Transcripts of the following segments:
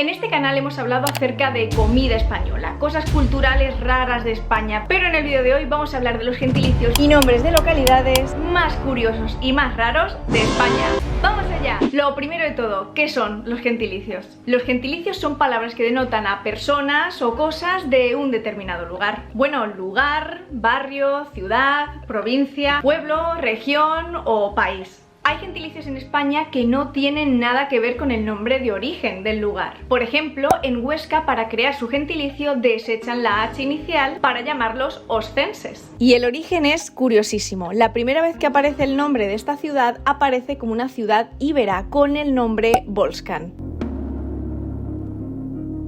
En este canal hemos hablado acerca de comida española, cosas culturales raras de España, pero en el vídeo de hoy vamos a hablar de los gentilicios y nombres de localidades más curiosos y más raros de España. ¡Vamos allá! Lo primero de todo, ¿qué son los gentilicios? Los gentilicios son palabras que denotan a personas o cosas de un determinado lugar. Bueno, lugar, barrio, ciudad, provincia, pueblo, región o país. Hay gentilicios en España que no tienen nada que ver con el nombre de origen del lugar. Por ejemplo, en Huesca, para crear su gentilicio, desechan la H inicial para llamarlos oscenses. Y el origen es curiosísimo. La primera vez que aparece el nombre de esta ciudad aparece como una ciudad íbera con el nombre Volscan.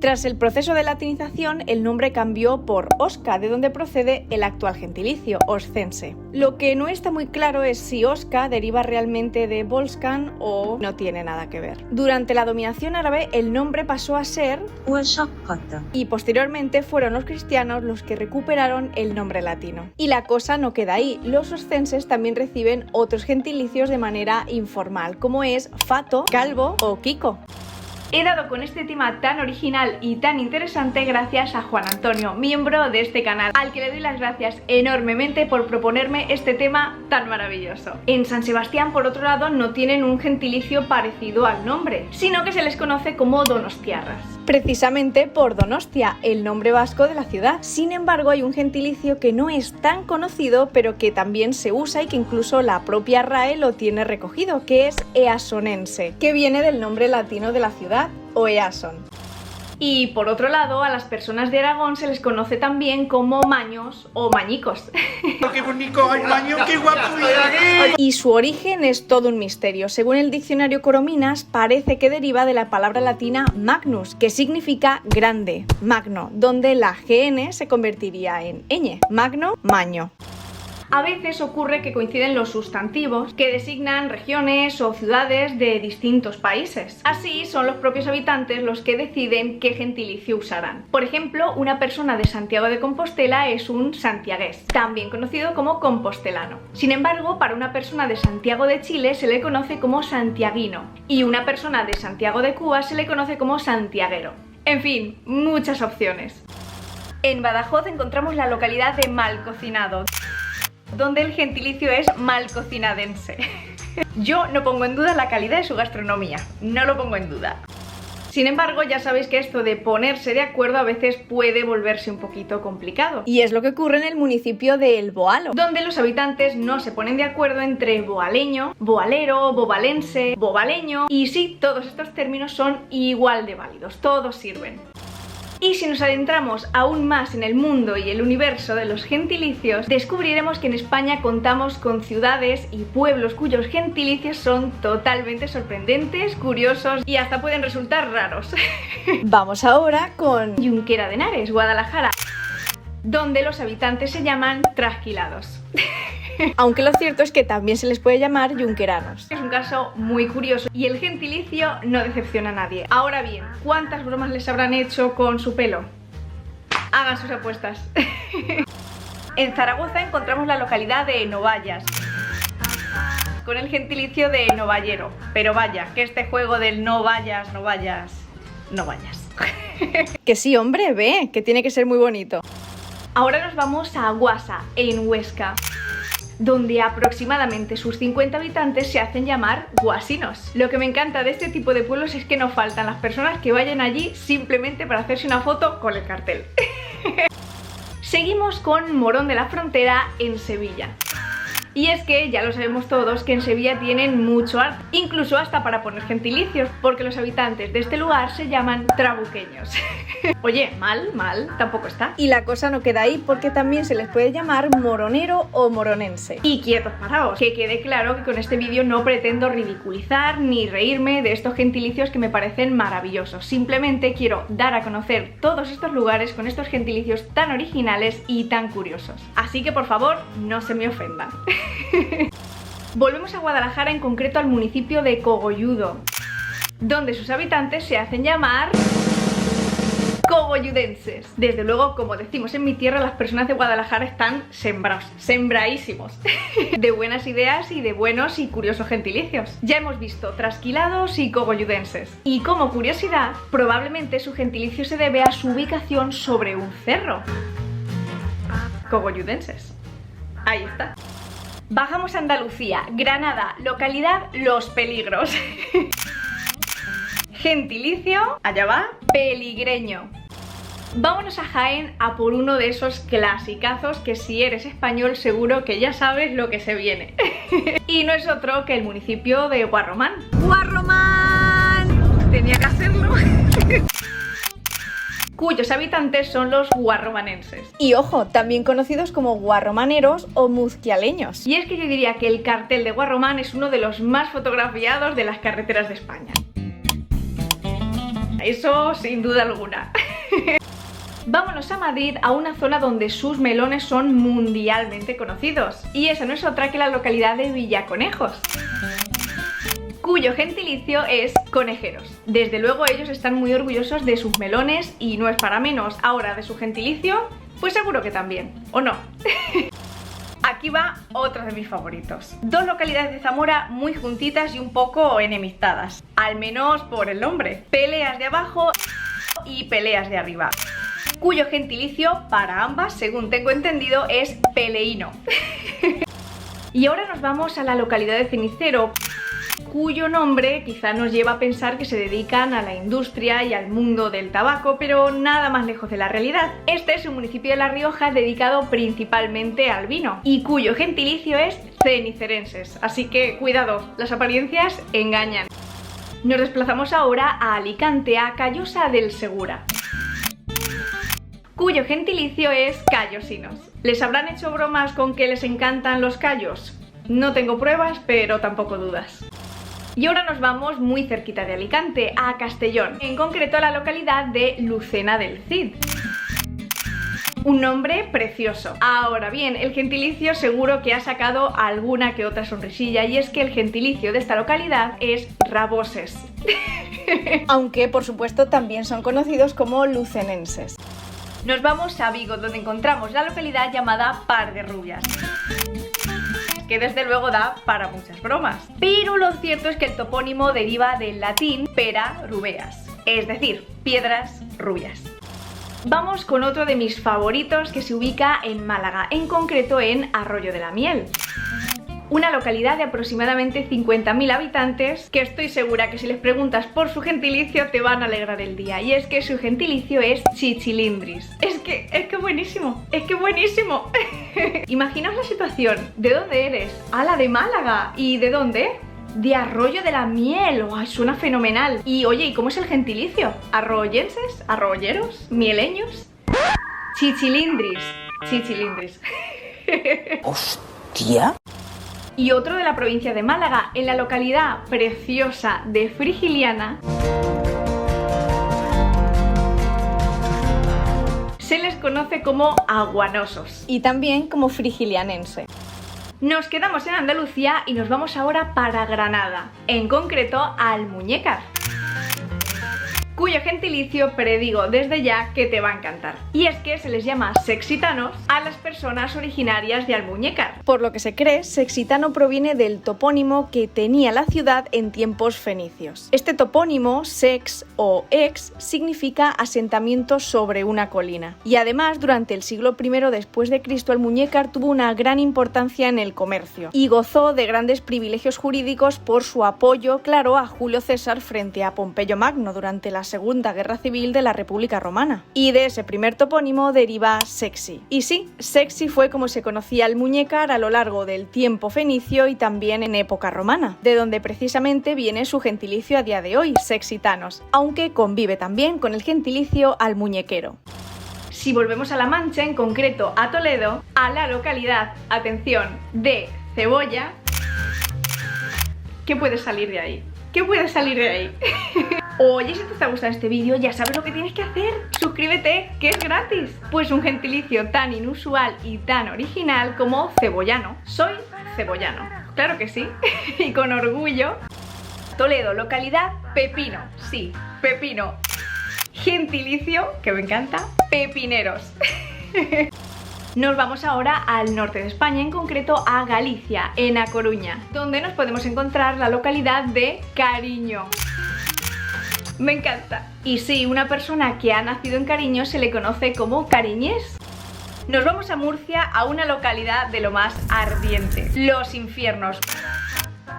Tras el proceso de latinización, el nombre cambió por Osca, de donde procede el actual gentilicio, oscense. Lo que no está muy claro es si Osca deriva realmente de Volscan o no tiene nada que ver. Durante la dominación árabe, el nombre pasó a ser Huesca y posteriormente fueron los cristianos los que recuperaron el nombre latino. Y la cosa no queda ahí, los oscenses también reciben otros gentilicios de manera informal, como es Fato, Calvo o Kiko. He dado con este tema tan original y tan interesante gracias a Juan Antonio, miembro de este canal, al que le doy las gracias enormemente por proponerme este tema tan maravilloso. En San Sebastián, por otro lado, no tienen un gentilicio parecido al nombre, sino que se les conoce como donostiarras. Precisamente por Donostia, el nombre vasco de la ciudad. Sin embargo, hay un gentilicio que no es tan conocido, pero que también se usa y que incluso la propia RAE lo tiene recogido, que es easonense, que viene del nombre latino de la ciudad, o Eason. Y por otro lado, a las personas de Aragón se les conoce también como maños o mañicos. ¡Qué bonito! ¡Ay, maño! ¡Qué guapo! Y su origen es todo un misterio. Según el diccionario Corominas, parece que deriva de la palabra latina magnus, que significa grande, magno, donde la GN se convertiría en ñ, magno, maño. A veces ocurre que coinciden los sustantivos que designan regiones o ciudades de distintos países. Así son los propios habitantes los que deciden qué gentilicio usarán. Por ejemplo, una persona de Santiago de Compostela es un santiagués, también conocido como compostelano. Sin embargo, para una persona de Santiago de Chile se le conoce como santiaguino y una persona de Santiago de Cuba se le conoce como santiaguero. En fin, muchas opciones. En Badajoz encontramos la localidad de Malcocinado, donde el gentilicio es malcocinadense. Yo no pongo en duda la calidad de su gastronomía, no lo pongo en duda. Sin embargo, ya sabéis que esto de ponerse de acuerdo a veces puede volverse un poquito complicado. Y es lo que ocurre en el municipio de El Boalo, donde los habitantes no se ponen de acuerdo entre boaleño, boalero, bobalense, bobaleño. Y sí, todos estos términos son igual de válidos, todos sirven. Y si nos adentramos aún más en el mundo y el universo de los gentilicios, descubriremos que en España contamos con ciudades y pueblos cuyos gentilicios son totalmente sorprendentes, curiosos y hasta pueden resultar raros. Vamos ahora con Junquera de Henares, Guadalajara, donde los habitantes se llaman trasquilados. Aunque lo cierto es que también se les puede llamar junqueranos. Es un caso muy curioso y el gentilicio no decepciona a nadie. Ahora bien, ¿cuántas bromas les habrán hecho con su pelo? Hagan sus apuestas. En Zaragoza encontramos la localidad de Novallas, con el gentilicio de novallero. Pero vaya, que este juego del no vayas, no vayas, no vayas. Que sí, hombre, ve, que tiene que ser muy bonito. Ahora nos vamos a Guasa, en Huesca, donde aproximadamente sus 50 habitantes se hacen llamar guasinos. Lo que me encanta de este tipo de pueblos es que no faltan las personas que vayan allí simplemente para hacerse una foto con el cartel. Seguimos con Morón de la Frontera, en Sevilla. Y es que ya lo sabemos todos que en Sevilla tienen mucho arte, incluso hasta para poner gentilicios, porque los habitantes de este lugar se llaman trabuqueños. Oye, mal, tampoco está. Y la cosa no queda ahí, porque también se les puede llamar moronero o moronense. Y quietos paraos, que quede claro que con este vídeo no pretendo ridiculizar ni reírme de estos gentilicios que me parecen maravillosos. Simplemente quiero dar a conocer todos estos lugares con estos gentilicios tan originales y tan curiosos. Así que por favor, no se me ofendan. Volvemos a Guadalajara, en concreto al municipio de Cogolludo, donde sus habitantes se hacen llamar Cogolludenses. Desde luego, como decimos en mi tierra, las personas de Guadalajara están sembrados, sembraísimos de buenas ideas y de buenos y curiosos gentilicios. Ya hemos visto trasquilados y cogolludenses. Y como curiosidad, probablemente su gentilicio se debe a su ubicación sobre un cerro. Cogolludenses. Ahí está. Bajamos a Andalucía, Granada, localidad Los Peligros. Gentilicio, allá va, peligreño. Vámonos a Jaén a por uno de esos clasicazos que si eres español seguro que ya sabes lo que se viene. Y no es otro que el municipio de Guarromán. ¡Guarromán! Tenía que hacerlo. Cuyos habitantes son los guarromanenses. Y ojo, también conocidos como guarromaneros o muzquialeños. Y es que yo diría que el cartel de Guarromán es uno de los más fotografiados de las carreteras de España. Eso sin duda alguna. Vámonos a Madrid, a una zona donde sus melones son mundialmente conocidos. Y esa no es otra que la localidad de Villaconejos, cuyo gentilicio es conejeros. Desde luego ellos están muy orgullosos de sus melones y no es para menos. Ahora, de su gentilicio, pues seguro que también, ¿o no? Aquí va otro de mis favoritos. Dos localidades de Zamora muy juntitas y un poco enemistadas. Al menos por el nombre. Peleas de abajo y Peleas de arriba. Cuyo gentilicio para ambas, según tengo entendido, es peleíno. Y ahora nos vamos a la localidad de Cenicero, cuyo nombre quizá nos lleva a pensar que se dedican a la industria y al mundo del tabaco, pero nada más lejos de la realidad. Este es un municipio de La Rioja dedicado principalmente al vino y cuyo gentilicio es cenicerenses, así que cuidado, las apariencias engañan. Nos desplazamos ahora a Alicante, a Callosa del Segura, cuyo gentilicio es callosinos. ¿Les habrán hecho bromas con que les encantan los callos? No tengo pruebas, pero tampoco dudas. Y ahora nos vamos muy cerquita de Alicante, a Castellón, en concreto a la localidad de Lucena del Cid. Un nombre precioso. Ahora bien, el gentilicio seguro que ha sacado alguna que otra sonrisilla, y es que el gentilicio de esta localidad es raboses. Aunque, por supuesto, también son conocidos como lucenenses. Nos vamos a Vigo, donde encontramos la localidad llamada Par de Rubias, que desde luego da para muchas bromas. Pero lo cierto es que el topónimo deriva del latín pera rubeas, es decir, piedras rubias. Vamos con otro de mis favoritos que se ubica en Málaga, en concreto en Arroyo de la Miel. Una localidad de aproximadamente 50.000 habitantes que estoy segura que si les preguntas por su gentilicio te van a alegrar el día. Y es que su gentilicio es chichilindris. Es que buenísimo, es que buenísimo. Imaginaos la situación. ¿De dónde eres? ¡Ah, la de Málaga! ¿Y de dónde? De Arroyo de la Miel. ¡Ay, suena fenomenal! Y oye, ¿y cómo es el gentilicio? ¿Arroyenses? ¿Arroyeros? ¿Mieleños? Chichilindris. Chichilindris. ¡Hostia! Y otro de la provincia de Málaga, en la localidad preciosa de Frigiliana, se les conoce como aguanosos y también como frigilianense. Nos quedamos en Andalucía y nos vamos ahora para Granada, en concreto a Almuñécar, cuyo gentilicio predigo desde ya que te va a encantar. Y es que se les llama sexitanos a las personas originarias de Almuñécar. Por lo que se cree, sexitano proviene del topónimo que tenía la ciudad en tiempos fenicios. Este topónimo, sex o ex, significa asentamiento sobre una colina. Y además, durante el siglo I después de Cristo, Almuñécar tuvo una gran importancia en el comercio y gozó de grandes privilegios jurídicos por su apoyo, claro, a Julio César frente a Pompeyo Magno durante la Segunda Guerra Civil de la República Romana. Y de ese primer topónimo deriva Sexi. Y sí, Sexi fue como se conocía Almuñécar a lo largo del tiempo fenicio y también en época romana, de donde precisamente viene su gentilicio a día de hoy, sexitanos, aunque convive también con el gentilicio almuñequero. Si volvemos a La Mancha, en concreto a Toledo, a la localidad, atención, de Cebolla, ¿qué puede salir de ahí? ¿Qué puede salir de ahí? Oye, si te está gustando este vídeo, ya sabes lo que tienes que hacer. Suscríbete, que es gratis. Pues un gentilicio tan inusual y tan original como cebollano. Soy cebollano, claro que sí, y con orgullo. Toledo, localidad Pepino, sí, Pepino. Gentilicio, que me encanta, pepineros. Nos vamos ahora al norte de España, en concreto a Galicia, en A Coruña, donde nos podemos encontrar la localidad de Cariño. Me encanta. Y sí, una persona que ha nacido en Cariño se le conoce como cariñés. Nos vamos a Murcia, a una localidad de lo más ardiente, Los Infiernos,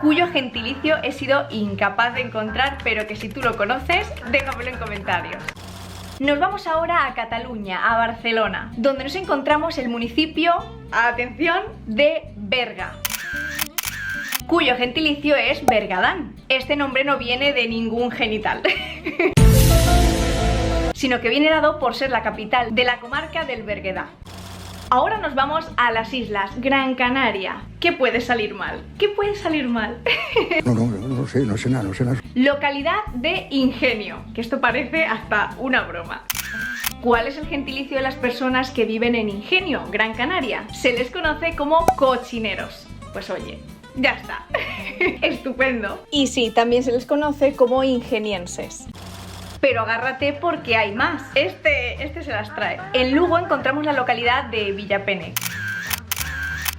cuyo gentilicio he sido incapaz de encontrar, pero que si tú lo conoces, déjamelo en comentarios. Nos vamos ahora a Cataluña, a Barcelona, donde nos encontramos el municipio, atención, de Berga, cuyo gentilicio es Bergadán. Este nombre no viene de ningún genital, sino que viene dado por ser la capital de la comarca del Berguedá. Ahora nos vamos a las islas, Gran Canaria. ¿Qué puede salir mal? ¿Qué puede salir mal? No sé nada. Localidad de Ingenio, que esto parece hasta una broma. ¿Cuál es el gentilicio de las personas que viven en Ingenio, Gran Canaria? Se les conoce como cochineros. Pues oye, ya está. Estupendo. Y sí, también se les conoce como ingenienses. Pero agárrate porque hay más. Este se las trae. En Lugo encontramos la localidad de Villapene,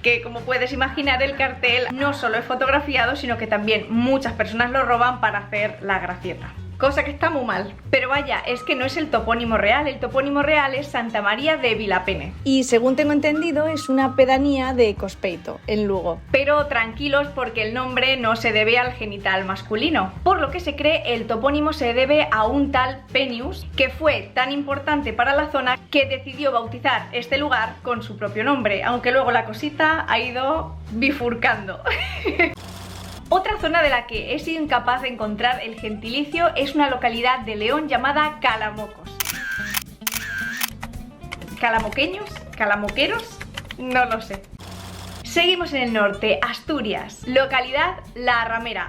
que como puedes imaginar el cartel no solo es fotografiado, sino que también muchas personas lo roban para hacer la gracieta. Cosa que está muy mal. Pero vaya, es que no es el topónimo real. El topónimo real es Santa María de Vilapene. Y según tengo entendido es una pedanía de Cospeito, en Lugo. Pero tranquilos porque el nombre no se debe al genital masculino. Por lo que se cree el topónimo se debe a un tal Penius, que fue tan importante para la zona que decidió bautizar este lugar con su propio nombre. Aunque luego la cosita ha ido bifurcando. Otra zona de la que he sido incapaz de encontrar el gentilicio es una localidad de León llamada Calamocos. ¿Calamoqueños? ¿Calamoqueros? No lo sé. Seguimos en el norte, Asturias, localidad La Ramera.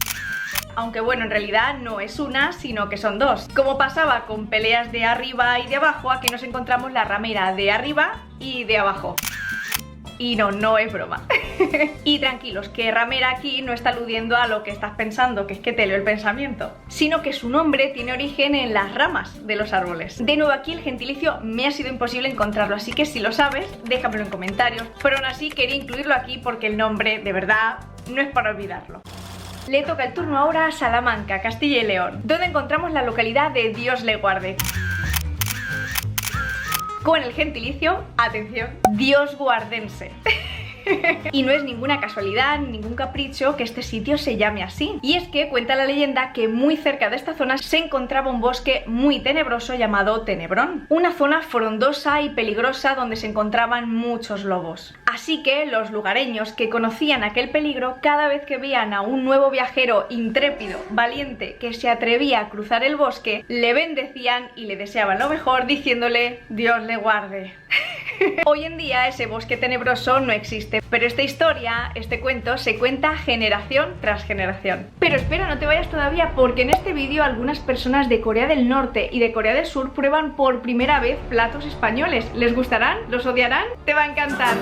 Aunque bueno, en realidad no es una, sino que son dos. Como pasaba con peleas de arriba y de abajo, aquí nos encontramos la ramera de arriba y de abajo. Y no es broma. Y tranquilos, que ramera aquí no está aludiendo a lo que estás pensando, que es que te leo el pensamiento, sino que su nombre tiene origen en las ramas de los árboles. De nuevo aquí el gentilicio me ha sido imposible encontrarlo, así que si lo sabes, déjamelo en comentarios. Pero aún así quería incluirlo aquí porque el nombre, de verdad, no es para olvidarlo. Le toca el turno ahora a Salamanca, Castilla y León, donde encontramos la localidad de Dios le guarde, con el gentilicio, atención, diosguardense. Y no es ninguna casualidad, ningún capricho que este sitio se llame así. Y es que cuenta la leyenda que muy cerca de esta zona se encontraba un bosque muy tenebroso llamado Tenebrón. Una zona frondosa y peligrosa donde se encontraban muchos lobos. Así que los lugareños que conocían aquel peligro, cada vez que veían a un nuevo viajero intrépido, valiente, que se atrevía a cruzar el bosque, le bendecían y le deseaban lo mejor diciéndole Dios le guarde. Hoy en día ese bosque tenebroso no existe, pero esta historia, este cuento, se cuenta generación tras generación. Pero espera, no te vayas todavía, porque en este vídeo algunas personas de Corea del Norte y de Corea del Sur prueban por primera vez platos españoles. ¿Les gustarán? ¿Los odiarán? ¡Te va a encantar!